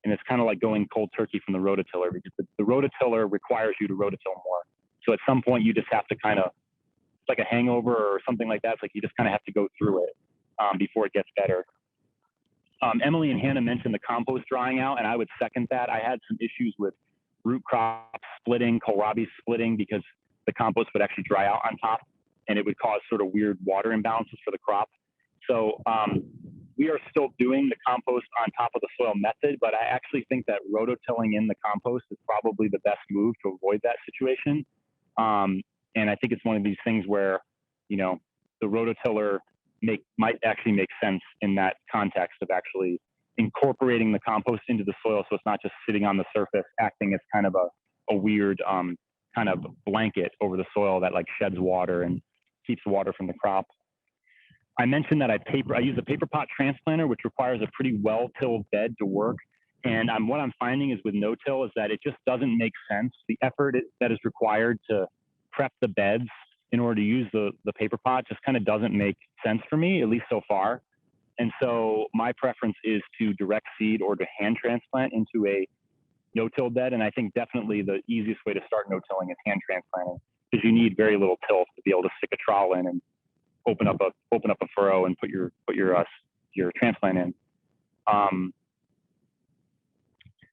And it's kind of like going cold turkey from the rototiller, because the rototiller requires you to rototill more. So at some point you just have to kind of, it's like a hangover or something like that. It's like you just kind of have to go through it before it gets better. Emily and Hannah mentioned the compost drying out, and I would second that. I had some issues with root crop splitting, kohlrabi splitting, because the compost would actually dry out on top, and it would cause sort of weird water imbalances for the crop. So we are still doing the compost on top of the soil method, but I actually think that rototilling in the compost is probably the best move to avoid that situation. And I think it's one of these things where, the rototiller might actually make sense in that context of actually incorporating the compost into the soil, so it's not just sitting on the surface acting as kind of a weird kind of blanket over the soil that like sheds water and keeps the water from the crop. I mentioned that I use a paper pot transplanter, which requires a pretty well-tilled bed to work. And what I'm finding is with no-till is that it just doesn't make sense. The effort that is required to prep the beds in order to use the paper pot just kind of doesn't make sense for me, at least so far. And so my preference is to direct seed or to hand transplant into a no-till bed. And I think definitely the easiest way to start no-tilling is hand transplanting, because you need very little tilth to be able to stick a trowel in and open up a furrow and put your transplant in.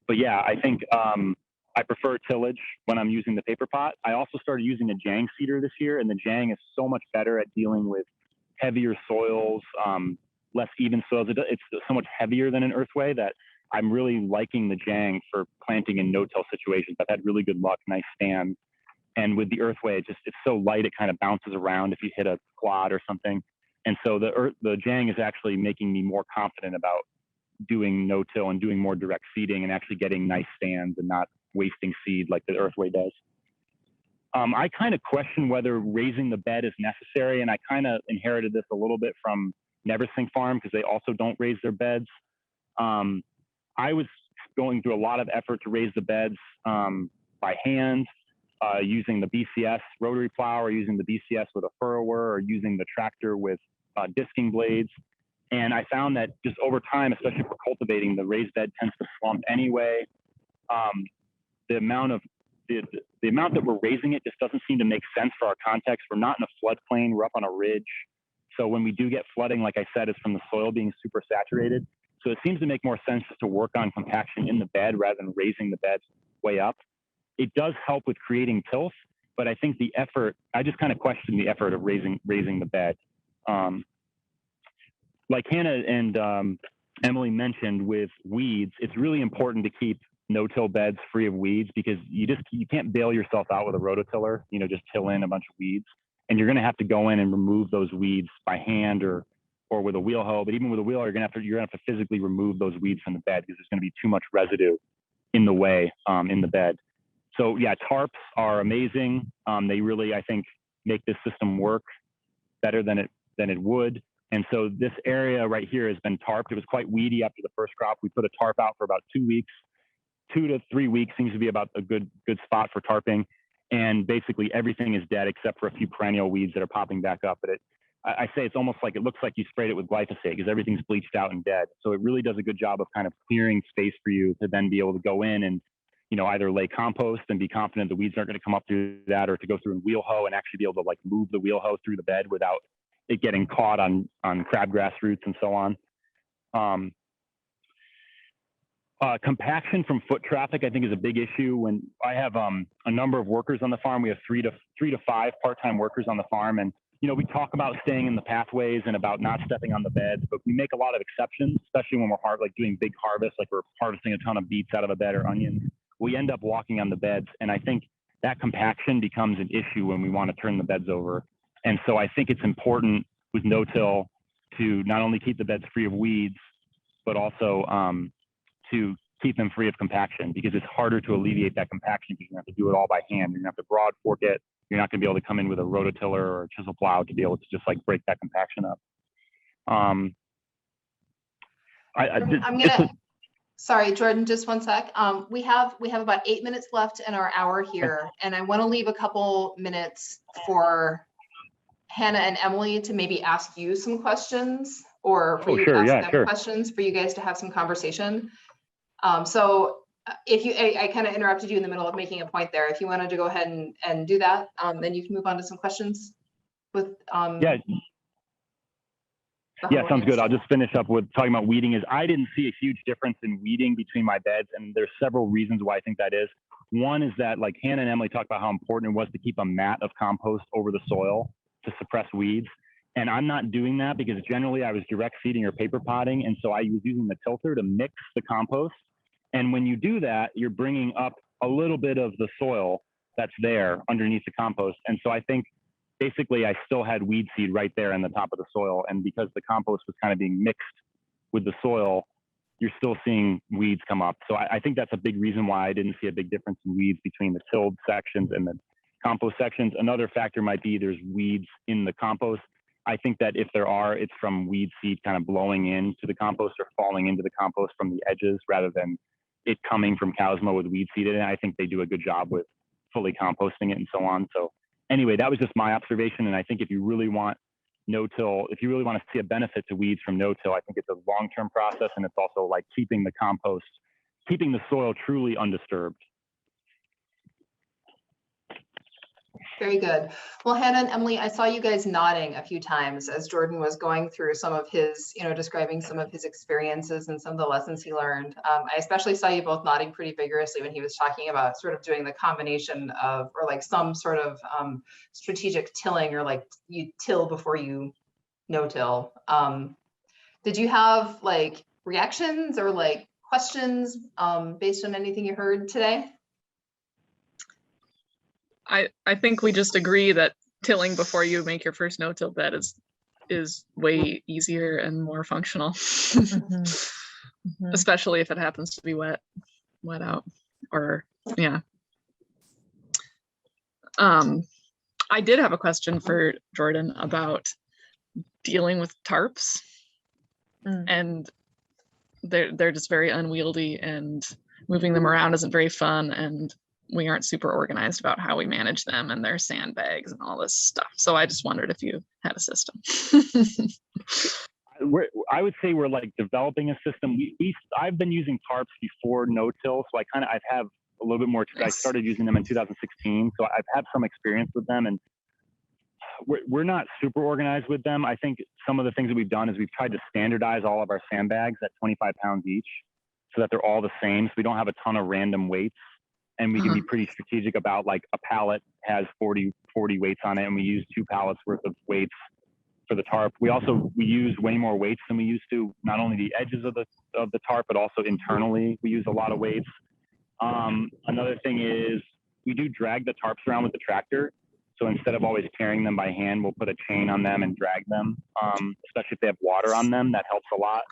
But yeah, I think I prefer tillage when I'm using the paper pot. I also started using a Jang seeder this year, and the Jang is so much better at dealing with heavier soils, less even soils. It's so much heavier than an earthway that I'm really liking the Jang for planting in no-till situations. I've had really good luck, nice stands. And with the earthway, it's so light, it kind of bounces around if you hit a clod or something. And so the Jang is actually making me more confident about doing no-till and doing more direct seeding and actually getting nice stands and not wasting seed like the earthway does. I kind of question whether raising the bed is necessary, and I kind of inherited this a little bit from Neversink Farm, because they also don't raise their beds. I was going through a lot of effort to raise the beds by hand, using the BCS rotary plow, or using the BCS with a furrower, or using the tractor with disking blades. And I found that just over time, especially for cultivating, the raised bed tends to slump anyway. The the amount that we're raising it just doesn't seem to make sense for our context. We're not in a floodplain, we're up on a ridge. So when we do get flooding, like I said, it's from the soil being super saturated. So it seems to make more sense just to work on compaction in the bed rather than raising the beds way up. It does help with creating tilth, but I think the effort, I just kind of question the effort of raising the bed. Like Hannah and Emily mentioned with weeds, it's really important to keep no-till beds free of weeds, because you can't bail yourself out with a rototiller, just till in a bunch of weeds. And you're going to have to go in and remove those weeds by hand or with a wheel hoe. But even with a wheel hoe, you're going to have to physically remove those weeds from the bed, because there's going to be too much residue in the way in the bed. So yeah, tarps are amazing. They really, I think, make this system work better than it would. And so this area right here has been tarped. It was quite weedy after the first crop. We put a tarp out for about 2 weeks. 2 to 3 weeks seems to be about a good spot for tarping. And basically everything is dead except for a few perennial weeds that are popping back up. But I say it's almost like it looks like you sprayed it with glyphosate, because everything's bleached out and dead. So it really does a good job of kind of clearing space for you to then be able to go in and either lay compost and be confident the weeds aren't going to come up through that, or to go through and wheel hoe and actually be able to like move the wheel hoe through the bed without it getting caught on crabgrass roots and so on. Compaction from foot traffic, I think, is a big issue. When I have a number of workers on the farm, we have three to five part-time workers on the farm, and we talk about staying in the pathways and about not stepping on the beds, but we make a lot of exceptions, especially when we're doing big harvests, like we're harvesting a ton of beets out of a bed or onions. We end up walking on the beds, and I think that compaction becomes an issue when we want to turn the beds over. And so I think it's important with no-till to not only keep the beds free of weeds, but also to keep them free of compaction, because it's harder to alleviate that compaction because you have to do it all by hand. You're gonna have to broad fork it. You're not gonna be able to come in with a rototiller or a chisel plow to be able to just like break that compaction up. Sorry, Jordan, just one sec. We have about 8 minutes left in our hour here, and I want to leave a couple minutes for Hannah and Emily to maybe ask you some questions, or for you to ask them questions, for you guys to have some conversation. So if I kind of interrupted you in the middle of making a point there. If you wanted to go ahead and do that, then you can move on to some questions with Yeah, sounds good. I'll just finish up with talking about weeding. I didn't see a huge difference in weeding between my beds, and there's several reasons why I think that is. One is that, like Hannah and Emily talked about how important it was to keep a mat of compost over the soil to suppress weeds. And I'm not doing that because generally I was direct seeding or paper potting. And so I was using the tilter to mix the compost. And when you do that, you're bringing up a little bit of the soil that's there underneath the compost. And so I think basically I still had weed seed right there in the top of the soil. And because the compost was kind of being mixed with the soil, you're still seeing weeds come up. So I think that's a big reason why I didn't see a big difference in weeds between the tilled sections and the compost sections. Another factor might be there's weeds in the compost. I think that if there are, it's from weed seed kind of blowing into the compost or falling into the compost from the edges rather than it coming from cow's moo with weed seed in it. I think they do a good job with fully composting it and so on. So anyway, that was just my observation. And I think if you really want no-till, if you really want to see a benefit to weeds from no-till, I think it's a long-term process, and it's also like keeping the compost, keeping the soil truly undisturbed. Very good. Well, Hannah and Emily, I saw you guys nodding a few times as Jordan was going through some of his, describing some of his experiences and some of the lessons he learned. I especially saw you both nodding pretty vigorously when he was talking about sort of doing the combination of, or like some sort of strategic tilling, or like you till before you no-till. Did you have like reactions or like questions based on anything you heard today? I think we just agree that tilling before you make your first no-till bed is way easier and more functional, especially if it happens to be wet out, or yeah. I did have a question for Jordan about dealing with tarps, and they're just very unwieldy, and moving them around isn't very fun, and we aren't super organized about how we manage them, and their sandbags and all this stuff. So I just wondered if you had a system. I would say we're like developing a system. I've been using tarps before no-till, so I've had a little bit more. I started using them in 2016, so I've had some experience with them, and we're not super organized with them. I think some of the things that we've done is we've tried to standardize all of our sandbags at 25 pounds each, so that they're all the same, so we don't have a ton of random weights, and we can be pretty strategic about, like, a pallet has 40 weights on it, and we use 2 pallets worth of weights for the tarp. We use way more weights than we used to, not only the edges of the tarp, but also internally we use a lot of weights. Another thing is we do drag the tarps around with the tractor. So instead of always carrying them by hand, we'll put a chain on them and drag them, especially if they have water on them. That helps a lot.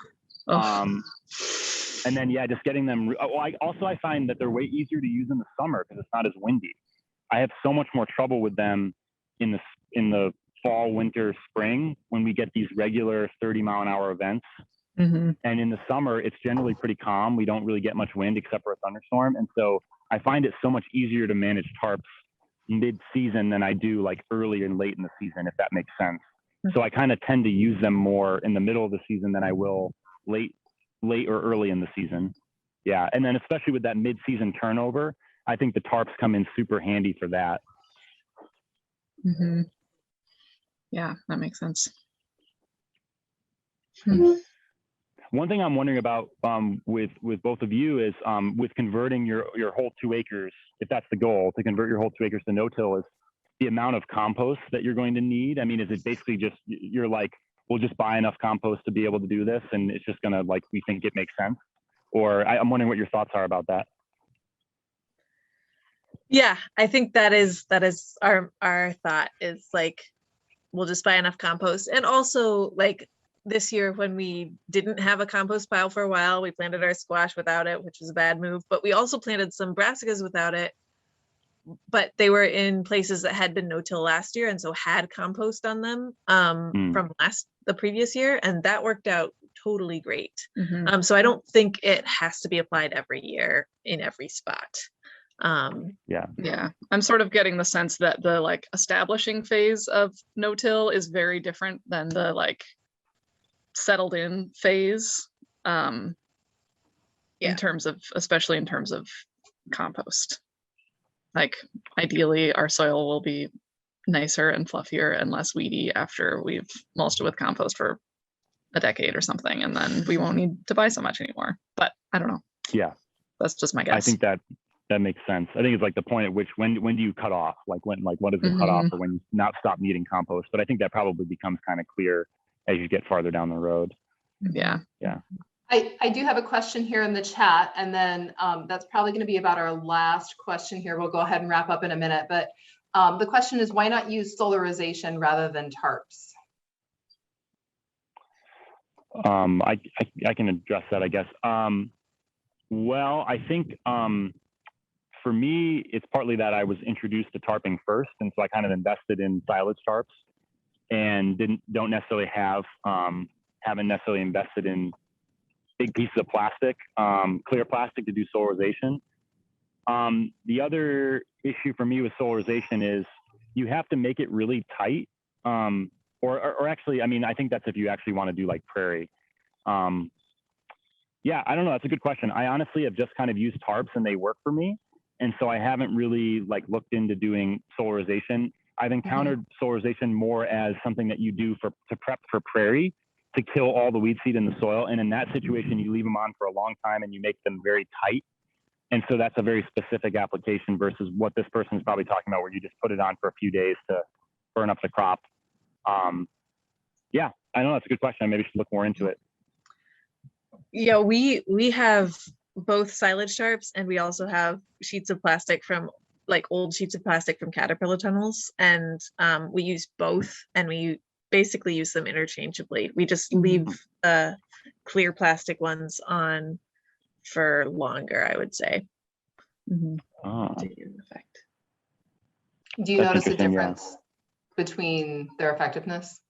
And then, yeah, just getting them. I find that they're way easier to use in the summer because it's not as windy. I have so much more trouble with them in the fall, winter, spring, when we get these regular 30-mile-an-hour events. And in the summer, it's generally pretty calm. We don't really get much wind except for a thunderstorm. And so I find it so much easier to manage tarps mid-season than I do like early and late in the season, if that makes sense. So I kind of tend to use them more in the middle of the season than I will late or early in the season. Yeah. And then especially with that mid-season turnover, I think the tarps come in super handy for that. Yeah, that makes sense. One thing I'm wondering about with both of you is with converting your whole 2 acres, if that's the goal, to convert your whole 2 acres to no-till, is the amount of compost that you're going to need. I mean, is it basically just, you're like, we'll just buy enough compost to be able to do this, and it's just gonna, like, we think it makes sense? Or I'm wondering what your thoughts are about that. Yeah, I think that is our thought, is like, we'll just buy enough compost. And also, like, this year when we didn't have a compost pile for a while, we planted our squash without it, which was a bad move, but we also planted some brassicas without it, but they were in places that had been no-till last year and so had compost on them from the previous year, and that worked out totally great. So I don't think it has to be applied every year in every spot. Yeah, I'm sort of getting the sense that the, like, establishing phase of no-till is very different than the, like, settled in phase, especially in terms of compost. Like, ideally our soil will be nicer and fluffier and less weedy after we've mulched it with compost for a decade or something, and then we won't need to buy so much anymore. But I don't know. Yeah, that's just my guess. I think that makes sense. I think it's like the point at which when do you cut off? Like, when, like, what is the cutoff, or when you not stop needing compost? But I think that probably becomes kind of clear as you get farther down the road. Yeah. I do have a question here in the chat, and then that's probably going to be about our last question here. We'll go ahead and wrap up in a minute, but the question is, why not use solarization rather than tarps? I can address that, I guess. Well, I think for me, it's partly that I was introduced to tarping first, and so I kind of invested in silage tarps, and don't necessarily haven't necessarily invested in big pieces of plastic, clear plastic, to do solarization. The other issue for me with solarization is you have to make it really tight, or actually, I mean, I think that's if you actually want to do like prairie. Yeah, I don't know. That's a good question. I honestly have just kind of used tarps and they work for me. And so I haven't really like looked into doing solarization. I've encountered solarization more as something that you do to prep for prairie, to kill all the weed seed in the soil. And in that situation, you leave them on for a long time and you make them very tight. And so that's a very specific application versus what this person is probably talking about, where you just put it on for a few days to burn up the crop. Yeah, I know that's a good question. I maybe should look more into it. Yeah, we have both silage tarps, and we also have sheets of plastic from, like, old sheets of plastic from caterpillar tunnels, and we use both, and we basically use them interchangeably. We just leave the clear plastic ones on for longer, I would say. Oh. Do you notice a difference between their effectiveness?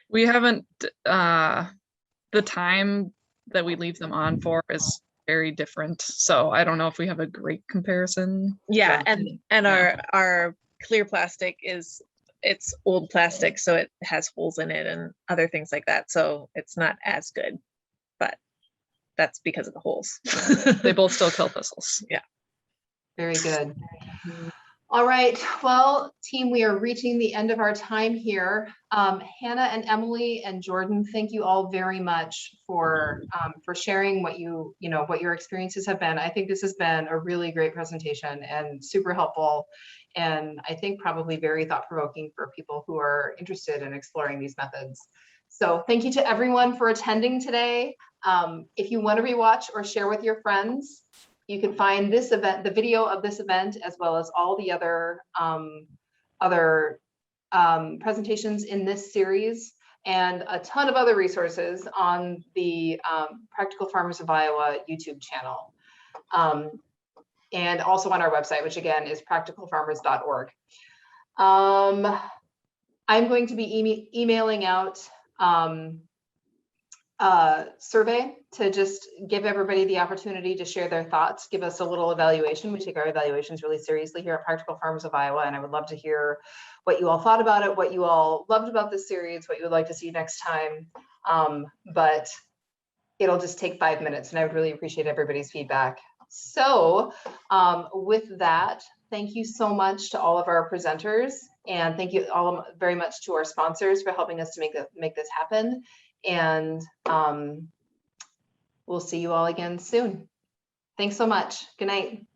We haven't, the time that we leave them on for is very different. So I don't know if we have a great comparison. Yeah, and our clear plastic is it's old plastic, so it has holes in it and other things like that. So it's not as good, but that's because of the holes. They both still kill thistles. Yeah. Very good. All right, well, team, we are reaching the end of our time here. Hannah and Emily and Jordan, thank you all very much for sharing what what your experiences have been. I think this has been a really great presentation and super helpful, and I think probably very thought-provoking for people who are interested in exploring these methods. So thank you to everyone for attending today. If you want to rewatch or share with your friends, you can find this event, the video of this event, as well as all the other presentations in this series, and a ton of other resources on the Practical Farmers of Iowa YouTube channel, and also on our website, which again is practicalfarmers.org. I'm going to be emailing out survey to just give everybody the opportunity to share their thoughts, give us a little evaluation. We take our evaluations really seriously here at Practical Farmers of Iowa, and I would love to hear what you all thought about it, what you all loved about this series, what you would like to see next time. But it'll just take 5 minutes, and I would really appreciate everybody's feedback. So with that, thank you so much to all of our presenters, and thank you all very much to our sponsors for helping us to make this happen. And we'll see you all again soon. Thanks so much. Good night.